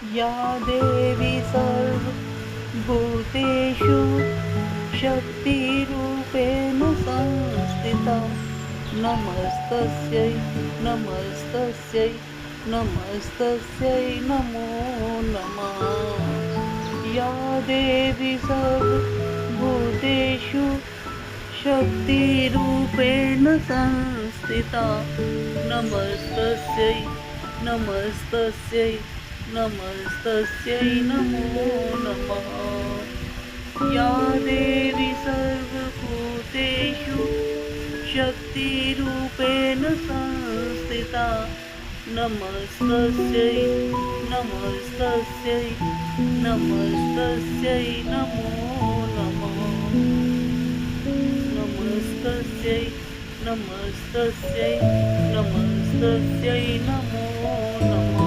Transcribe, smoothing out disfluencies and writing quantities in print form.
या देवी सर्वभूतेषु शक्तिरूपेण संस्थिता नमस्तस्यै नमस्तस्यै नमस्तस्यै नमो नमः। या देवी सर्वभूतेषु शक्तिरूपेण संस्थिता नमस्तस्यै नमस्तस्यै नमस्तस्यै नमो नमः। या देवी सर्वभूतेषु शक्तिरूपेण संस्थिता नमस्तस्यै नमस्तस्यै नमस्तस्यै नमो नमः। नमस्तस्यै नमस्तस्यै नमस्तस्यै नमो नमः।